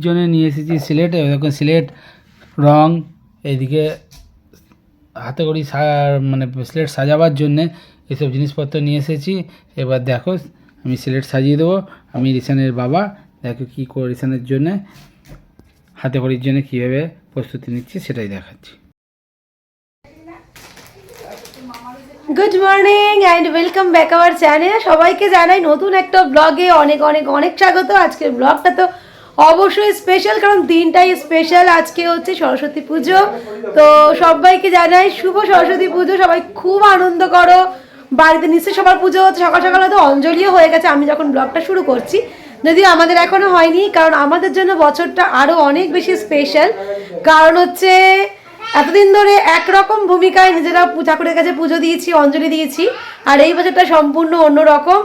জন্য নিয়ে এসেছি সিলেট। দেখুন সিলেট রং, এইদিকে হাতে করি মানে সিলেট সাজাবার জন্যে এইসব জিনিসপত্র নিয়ে এসেছি। এবার দেখো আমি সিলেট সাজিয়ে দেবো। আমি রিশানের বাবা, দেখো কী করে রিশানের জন্যে হাতে করির জন্য কীভাবে প্রস্তুতি নিচ্ছি সেটাই দেখাচ্ছি। Good morning and welcome back our channel. সবাইকে জানাই নতুন একটা ব্লগে অনেক অনেক অনেক স্বাগত। আজকের ব্লগটা তো অবশ্যই স্পেশাল, কারণ দিনটাই স্পেশাল। আজকে হচ্ছে সরস্বতী পুজো, তো সবাইকে জানাই শুভ সরস্বতী পুজো। সবাই খুব আনন্দ করো। বাড়িতে নিশ্চয়ই সবার পুজো হচ্ছে, সকাল সকাল হয়তো অঞ্জলিও হয়ে গেছে আমি যখন ব্লগটা শুরু করছি, যদিও আমাদের এখনও হয়নি, কারণ আমাদের জন্য বছরটা আরও অনেক বেশি স্পেশাল। কারণ হচ্ছে এতদিন ধরে একরকম ভূমিকায় নিজেরা ঠাকুরের কাছে পুজো দিয়েছি, অঞ্জলি দিয়েছি, আর এই বছরটা সম্পূর্ণ অন্যরকম।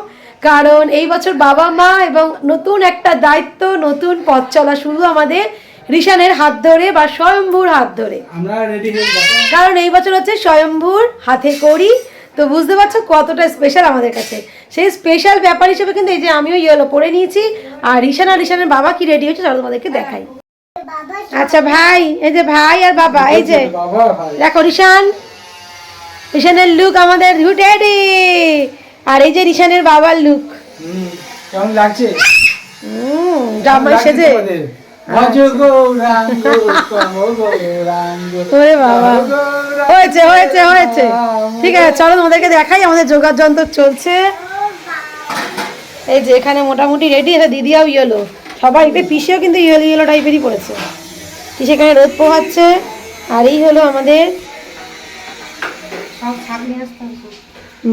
কারণ এই বছর বাবা মা এবং নতুন একটা দায়িত্ব, নতুন পথ চলা শুরু আমাদের রিশানের হাত ধরে বা স্বয়ম্ভুর হাত ধরে। কারণ এই বছর হচ্ছে স্বয়ম্ভুর হাতে করি, তো বুঝতে পারছো কতটা স্পেশাল আমাদের কাছে। সেই স্পেশাল ব্যাপার হিসেবে কিন্তু এই যে আমিও ইয়েলো পরে নিয়েছি, আর রিশান আর রিশানের বাবা কি রেডি হয়েছে চলো তোমাদেরকে দেখাই। আচ্ছা ভাই, এই যে ভাই আর বাবা, এই যে দেখো রিশানের লুক আমাদের রেডি, আর এই যে রিশানের বাবার লুক। কেমন লাগছে? জামাই সেজে হয়েছে হয়েছে হয়েছে। ঠিক আছে চলো তোমাদেরকে দেখাই, আমাদের যোগার যন্ত্র চলছে। এই যে এখানে মোটামুটি রেডি আছে, দিদিও ইয়েলো, সবাই পিসেও কিন্তু ইয়েলো ইয়েলো টাইপেরই পড়েছে। পিসে এখানে রোদ পোহাচ্ছে, আর এই হলো আমাদের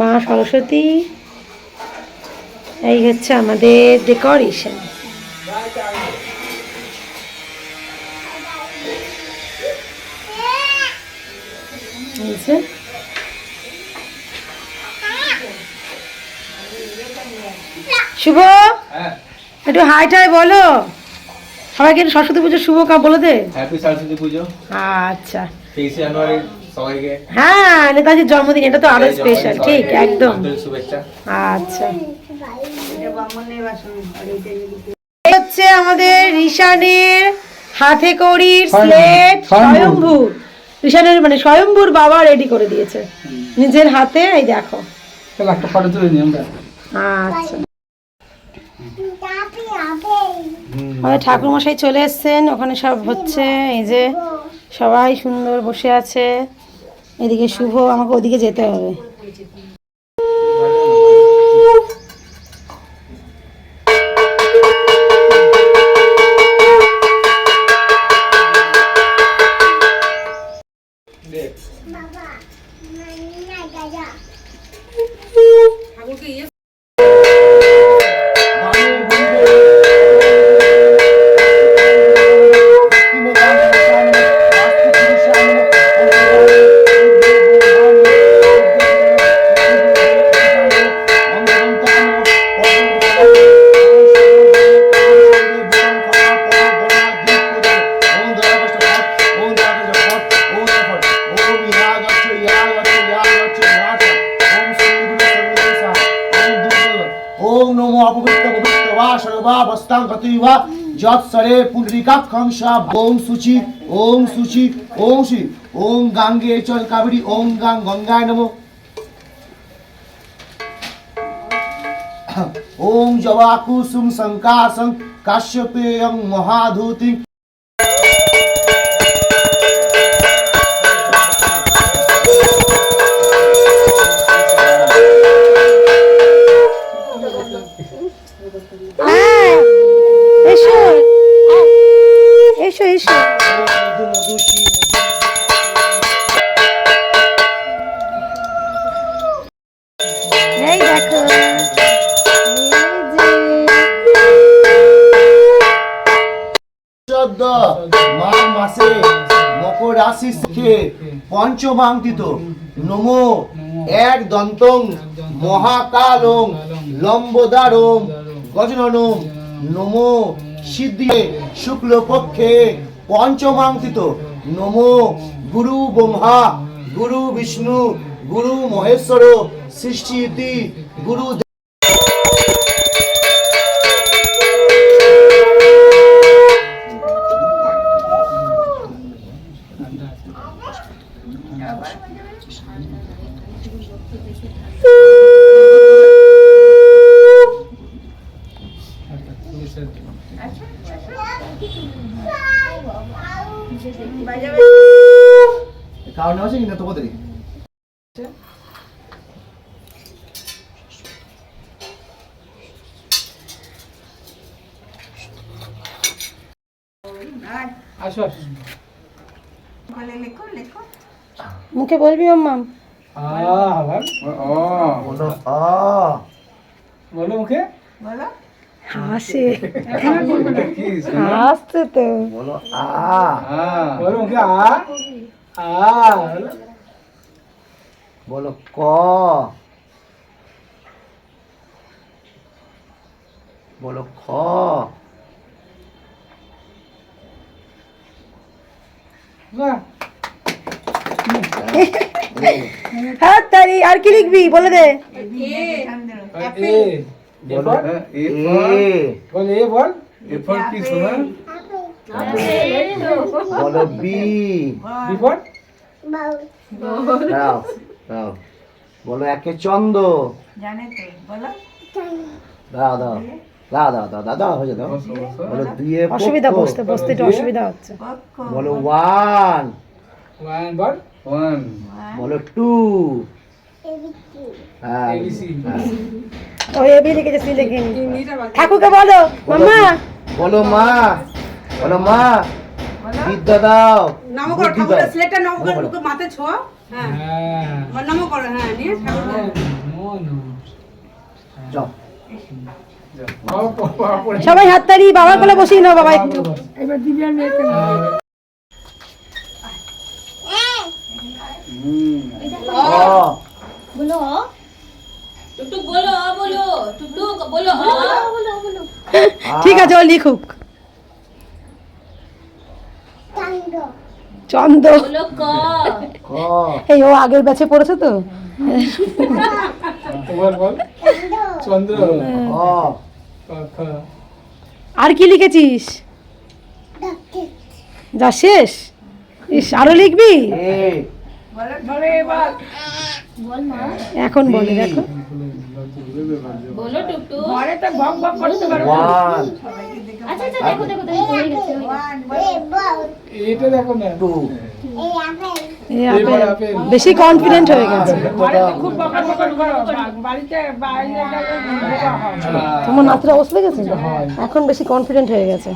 মা সরস্বতী। এই হচ্ছে আমাদের ডেকোরেশন। শুভ একটু হাই টাই বলো সবাইকে, সরস্বতী পুজো শুভ বলে দে। হ্যাপি সরস্বতী পুজো। আচ্ছা 23 জানুয়ারি সবাইকে। হ্যাঁ নেতাজির জন্মদিন, এটা তো আরো স্পেশাল। ঠিক একদম। শুভেচ্ছা। আচ্ছা হচ্ছে আমাদের রিশানের হাতে করির স্লেট স্বয়ম্ভু। রিশানের মানে স্বয়ম্ভুর বাবা রেডি করে দিয়েছে নিজের হাতে। এই দেখো একটা ফটো তুলে নিই আমরা। আচ্ছা আমাদের ঠাকুর মশাই চলে এসছেন, ওখানে সব হচ্ছে। এই যে সবাই সুন্দর বসে আছে, এদিকে শুভ, আমাকে ওদিকে যেতে হবে। যৎসরে পুণ্ডরিকাক্ষংসা ওম সুচি ওম সুচি ওম শ্রী ওম গাঙ্গে চল কাবেরী ওম গাং গঙ্গায় নমঃ ওম জবাকুসুম সংকাসং কাশ্যপেয়ং মহাধূতি। এসো এসো এই দেখো মাঘ মাসে মকর রাশি থেকে পঞ্চমাঙ্কিত নমো এক দন্তং মহাকালং লম্বোদারং গজননং নমো সিদ্ধি শুক্লপক্ষে পঞ্চমাঙ্কিত নমো গুরু ব্রহ্মা গুরু বিষ্ণু গুরু মহেশ্বর সৃষ্টি ইতি গুরু। কারণ আছে কিনা তোমাদের আসো মুখে বলবি মাম্মাম? আবার বলো বলো মুখে হাসে, হাসছে তো। বলো বলো মুখে বলো ক বলো খ হাত তালি। আর কি লিখবি বলে দে। বলো এ বল এ বল বলো বি বিপদ দাও দাও বলো একে চন্দ্র দাও দাও দাও দাও দাও দাও দাও হয়ে দাও বলো দুইয়ে অসুবিধা, পক্ষ। বসতে বসতে একটু অসুবিধা হচ্ছে। বলো ওয়ান ওয়ান বল ওয়ান বলো টু হ্যাঁ ABC ও এবি লিখেছে, সি লেখেনি। ঠাকুরকে বলো মাম্মা। বলো মা বলো মা বিদ্যা দাও নম করো, বুদ্ধি ঠাকুরের দাও। স্লেটটা নম করে বলো, মুখে মাথায় ছোঁয়া। হ্যাঁ, হ্যাঁ নম করো। হ্যাঁ, নিয়ে ঠাকুরকে যাও। সবাই হাততালি, বাবার কোলে বসিয়ে নাও বাবা একটু। অ টুকটুক বলো বলো টুকটুক বলো ঠিক আছে, ও লিখুক। চন্দ্র। বলো ক ক এই ও আগের ব্যাচে পড়েছে তো। বল বল চন্দ্র অ আর কি লিখেছিস? যা শেষ। ইস, আরো লিখবি? এ এখন বলে দেখো। বলো টুকটুক ওয়ান আচ্ছা আচ্ছা দেখো দেখো দেখো হয়ে গেছে এটা দেখো না টু এ আপেল। বেশি কনফিডেন্ট হয়ে গেছে। তোমার নাতির অবস্থা গেছে, এখন বেশি কনফিডেন্ট হয়ে গেছে।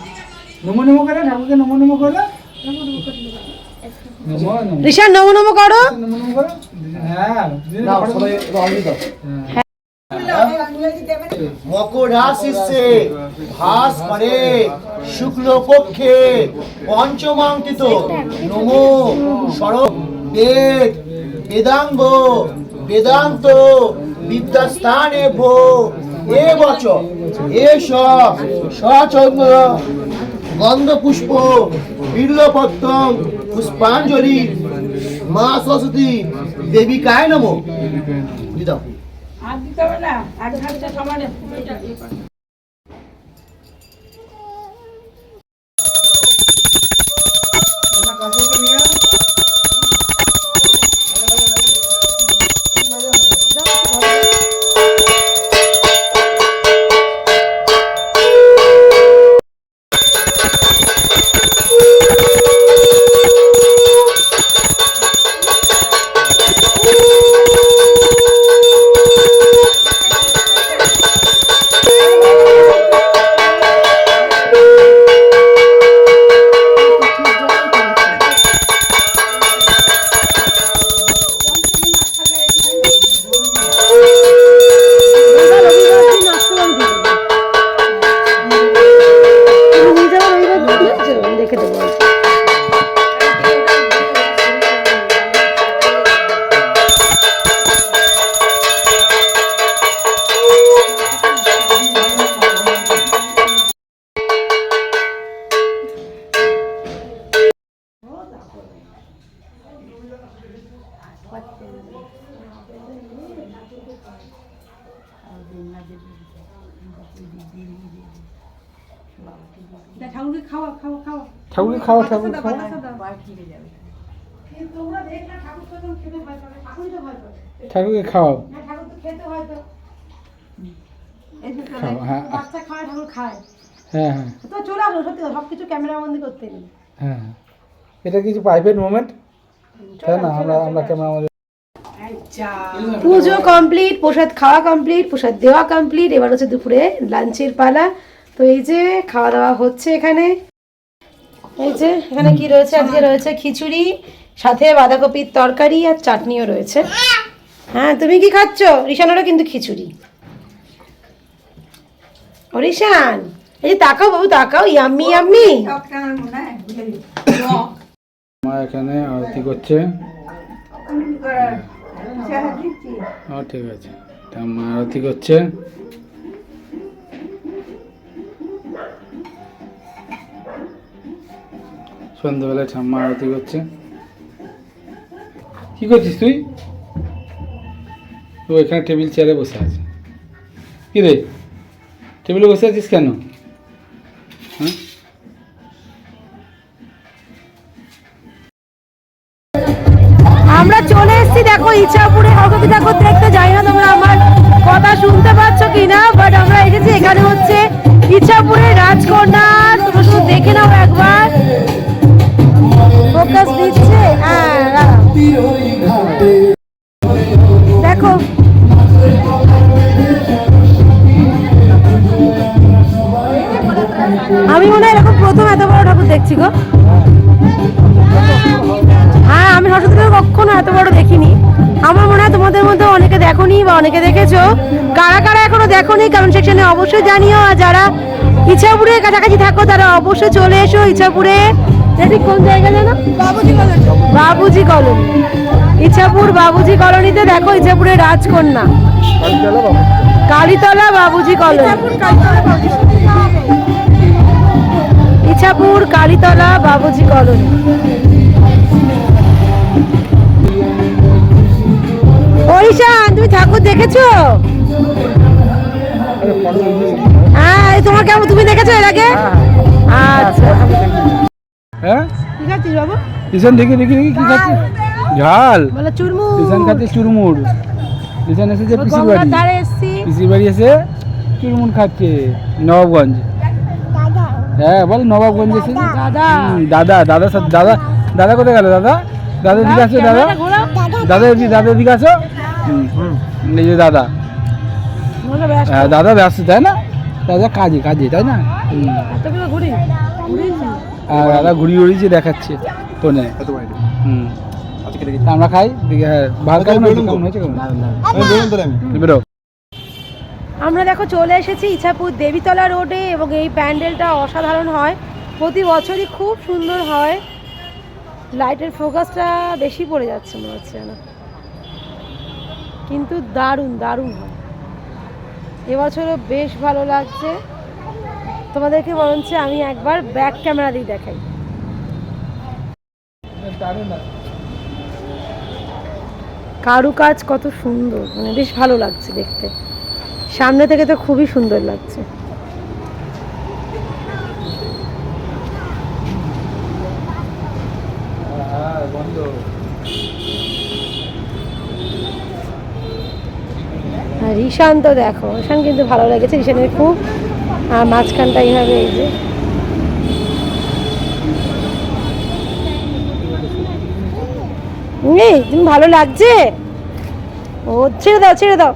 নমো নমো করে ঠাকুরকে নমো নমো করে নমো নমো ঋষান নমো নমো করো। নমো নমো করো হ্যাঁ নাও সবাই রঙি দাও মকর রাশিতে ভাস পরে শুক্ল পক্ষে পঞ্চমাঙ্কিত নমো সরব বেদ বেদাঙ্গ বেদান্ত বিদ্যাস্থানে ভো এ বচ এস সচন্দ্র গন্ধপুষ্প বিল্লপত্রম পুষ্পাঞ্জলি মা সরস্বতী দেবিকায় নমো দিদাও আর দিতে হবে না, আর হাতটা সমানে দেখে দেবো। ঠাকুরকে খাওয়া খাওয়া খাওয়া ঠাকুরকে খাওয়া ঠাকুর খাওয়া তোমরা দেখলে ঠাকুর কখন খেতে ভয় পাবে, ঠাকুরই তো ভয় পাবে। ঠাকুরকে খাও না, ঠাকুর তো খেতে হয় তো। এই যে খাও হ্যাঁ বাচ্চা খায়, ঠাকুর খায়। হ্যাঁ হ্যাঁ তো চলে আসো, সত্যি সব কিছু ক্যামেরা বন্দি করতে নেই। হ্যাঁ, এটা কিছু প্রাইভেট মোমেন্ট, তাই না? আমরা ক্যামেরা আমাদের পুজো কমপ্লিট, প্রসাদ খাওয়া কমপ্লিট, প্রসাদ দেওয়া কমপ্লিট, এবার হচ্ছে দুপুরে লাঞ্চের পালা। তো এই যে খাওয়া দাওয়া হচ্ছে এখানে। এই যে এখানে কি রয়েছে, আজকে রয়েছে খিচুড়ি, সাথে বাঁধাকপির তরকারি আর চাটনিও রয়েছে। হ্যাঁ, তুমি কি খাচ্ছ? রিশানেরও কিন্তু খিচুড়ি। ও রিশান, এই যে তাকাও বাবু, তাকাও, ইয়াম্মি ইয়াম্মি। মা এখানে আরতি করছে। ঠিক আছে, তা মা আরতি করছে। সন্ধ্যাবেলায় ঠাম্মা আরতি করছে। কি করছিস তুই? ও এখানে টেবিল চেয়ারে বসে আছে। কি রে, টেবিলে বসে আছিস কেন? হ্যাঁ, আমরা চলে এসেছি দেখো ইচ্ছাপুরে। কাউকে দেখো, দেখতে যাই না তোমরা আমার কথা শুনতে পাচ্ছ কিনা, বাট আমরা এসেছি এখানে হচ্ছে ইচ্ছাপুরের রাজকন্যা। তোমরা শুধু দেখে নাও একবার, ফোকাস দিচ্ছে। হ্যাঁ দেখো, আমি মনে হয় এরকম প্রথম এত বড় ঠাকুর দেখছি গো। হ্যাঁ, আমি সরস্বতী ঠাকুর কখনো এত বড় দেখিনি। আমার মনে হয় তোমাদের মধ্যে অনেকে দেখোনি বা অনেকে দেখেছো। কারা কারা এখনো দেখোনি কমেন্ট সেকশনে অবশ্যই জানিও। আর যারা ইচ্ছাপুরের কাছাকাছি থাকো তারা অবশ্যই চলে এসো ইচ্ছাপুরে। এটি কোন জায়গা জানো? বাবুজি কলোনি। ইচ্ছাপুর বাবুজি কলোনিতে দেখো ইচ্ছাপুরের রাজকন্যা, কালীতলা বাবুজি কলোনি। ইচ্ছাপুর কালীতলা বাবুজি কলোনি। ওরিশান, তুমি ঠাকুর দেখেছো? হ্যাঁ, তোমার কেমন, তুমি দেখেছো এর আগে? আচ্ছা, হ্যাঁ কি খাচ্ছিস বাবু? রিশান দেখি দেখি দেখি কি খাচ্ছিস? ঝাল। বলে চুরমুর। রিশান খাচ্ছে চুরমুর। রিশান এসেছে পিসির গঙ্গার বাড়ি। ধারে এসছি। পিসির বাড়ি এসে চুরমুর খাচ্ছে নবাবগঞ্জ। হ্যাঁ বল, নবাবগঞ্জ এসে দাদা, দাদা দাদার সাথে দাদা। দাদা কোথায় গেল? দাদা, দাদা এদিকে আসো। দাদা, দাদা এদিকে আসো। এই যে দাদা। হ্যাঁ, দাদা ব্যস্ত, তাই না? দাদা কাজে কাজে, তাই না? আর দাদা ঘুরি ঘুরিয়েছে দেখাচ্ছে ফোনে। তা আমরা খাই দেখি। হ্যাঁ, ভালো কেমন হয়েছে? কেমন হয়েছে? কেমন বেরো। আমরা দেখো চলে এসেছি ইচ্ছাপুর দেবীতলা রোডে, এবং এই প্যান্ডেলটা অসাধারণ হয়, প্রতি বছরই খুব সুন্দর হয়। লাইটের ফোকাসটা বেশি পড়ে যাচ্ছে মনে হচ্ছে না, কিন্তু দারুণ দারুণ হয়। এবছরও বেশ ভালো লাগছে। তোমাদেরকে বরঞ্চ আমি একবার ব্যাক ক্যামেরা দিয়ে দেখাই। কারুকাজ কত সুন্দর, মানে বেশ ভালো লাগছে দেখতে। সামনে থেকে তো খুবই সুন্দর লাগছে। আর রিশান তো দেখো, রিশান কিন্তু ভালো লেগেছে, রিশানের খুব। আর মাঝখানটা এইভাবে, এই যে তুমি ভালো লাগছে। ও ছেড়ে দাও, ছেড়ে দাও।